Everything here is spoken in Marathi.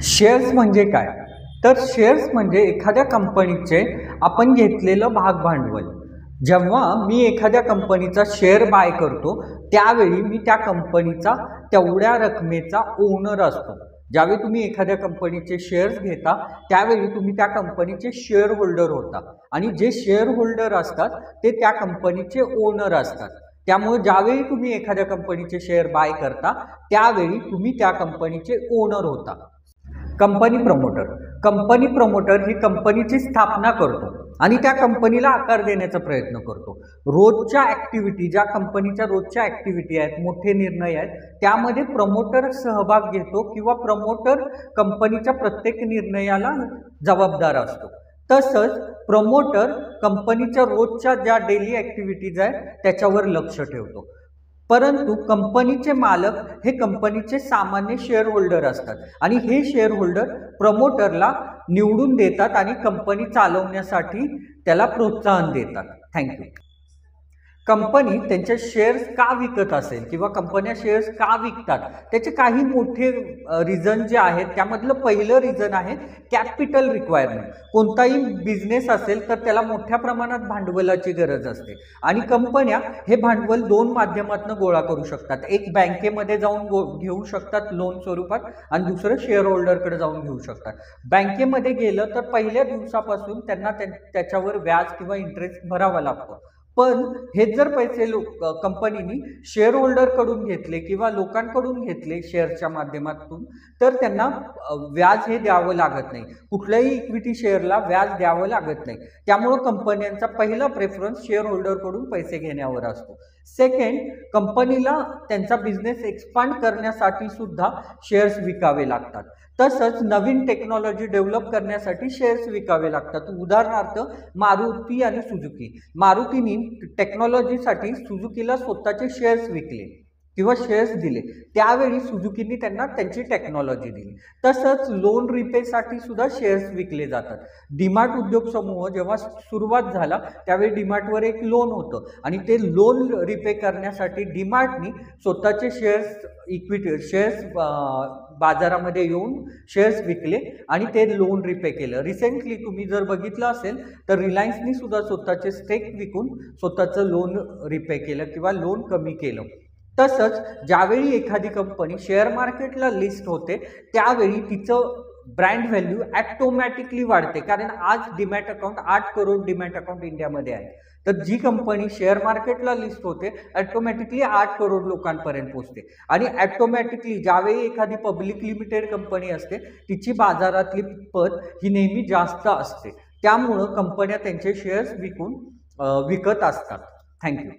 शेअर्स म्हणजे काय? तर शेअर्स म्हणजे एखाद्या कंपनीचे आपण घेतलेलं भाग भांडवल. जेव्हा मी एखाद्या कंपनीचा शेअर बाय करतो त्यावेळी मी त्या कंपनीचा तेवढ्या रकमेचा ओनर असतो. ज्यावेळी तुम्ही एखाद्या कंपनीचे शेअर्स घेता त्यावेळी तुम्ही त्या कंपनीचे शेअर होल्डर होता आणि जे शेअर होल्डर असतात ते त्या कंपनीचे ओनर असतात. त्यामुळे ज्यावेळी तुम्ही एखाद्या कंपनीचे शेअर बाय करता त्यावेळी तुम्ही त्या कंपनीचे ओनर होता. कंपनी प्रमोटर ही कंपनीची स्थापना करतो आणि त्या कंपनीला आकार देण्याचा प्रयत्न करतो. रोजच्या ॲक्टिव्हिटी, ज्या कंपनीच्या रोजच्या ॲक्टिव्हिटी आहेत, मोठे निर्णय आहेत, त्यामध्ये प्रमोटर सहभाग घेतो किंवा प्रमोटर कंपनीच्या प्रत्येक निर्णयाला जबाबदार असतो. तसंच प्रमोटर कंपनीच्या रोजच्या ज्या डेली ॲक्टिव्हिटीज आहेत त्याच्यावर लक्ष ठेवतो. परंतु कंपनीचे मालक हे कंपनीचे सामान्य शेअर होल्डर असतात आणि हे शेअर होल्डर प्रमोटरला निवडून देतात आणि कंपनी चालवण्यासाठी त्याला प्रोत्साहन देतात. थँक्यू. कंपनी त्यांचे शेअर्स का विकत असेल किंवा कंपन्या शेअर्स का विकतात त्याचे काही मोठे रिझन जे आहेत त्यामधलं पहिलं रिझन आहे कॅपिटल रिक्वायरमेंट. कोणताही बिझनेस असेल तर त्याला मोठ्या प्रमाणात भांडवलाची गरज असते आणि कंपन्या हे भांडवल दोन माध्यमातून गोळा करू शकतात. एक बँकेमध्ये जाऊन घेऊ शकतात लोन स्वरूपात आणि दुसरं शेअर होल्डरकडे जाऊन घेऊ शकतात. बँकेमध्ये गेलं तर पहिल्या दिवसापासून त्यांना त्याच्यावर व्याज किंवा इंटरेस्ट भरावा लागतो. पण हे जर पैसे कंपनीनी शेअर होल्डरकडून घेतले किंवा लोकांकडून घेतले शेअरच्या माध्यमातून तर त्यांना व्याज हे द्यावं लागत नाही. कुठल्याही इक्विटी शेअरला व्याज द्यावं लागत नाही. त्यामुळं कंपन्यांचा पहिला प्रेफरन्स शेअर होल्डरकडून पैसे घेण्यावर असतो. सेकंड, कंपनीला त्यांचा बिझनेस एक्सपांड करण्यासाठी सुद्धा शेअर्स विकावे लागतात. तसंच नवीन टेक्नॉलॉजी डेव्हलप करण्यासाठी शेअर्स विकावे लागतात. उदाहरणार्थ मारुती आणि सुझुकी. मारुतीनी टेक्नॉलॉजीसाठी सुझुकीला स्वतःचे शेअर्स विकले किंवा शेअर्स दिले. त्यावेळी सुझुकीनी त्यांना त्यांची टेक्नॉलॉजी दिली. तसंच लोन रिपेसाठी सुद्धा शेअर्स विकले जातात. डीमार्ट उद्योग समूह जेव्हा सुरुवात झाला त्यावेळी डीमार्टवर एक लोन होतं आणि ते लोन रिपे करण्यासाठी डीमार्टनी स्वतःचे शेअर्स बाजारामध्ये येऊन शेअर्स विकले आणि ते लोन रिपे केलं. रिसेंटली तुम्ही जर बघितलं असेल तर रिलायन्सनी सुद्धा स्वतःचे स्टेक विकून स्वतःचं लोन रिपे केलं किंवा लोन कमी केलं. तसंच ज्यावेळी एखादी कंपनी शेअर मार्केटला लिस्ट होते त्यावेळी तिचं ब्रँड व्हॅल्यू ॲटोमॅटिकली वाढते. कारण आज demat account 8 crore demat account इंडियामध्ये आहे. तर जी कंपनी शेअर मार्केटला लिस्ट होते ॲटोमॅटिकली 8 करोड लोकांपर्यंत पोहोचते आणि ॲटोमॅटिकली ज्यावेळी एखादी पब्लिक लिमिटेड कंपनी असते तिची बाजारातली पत ही नेहमी जास्त असते. त्यामुळं कंपन्या त्यांचे शेअर्स विकत असतात. थँक्यू.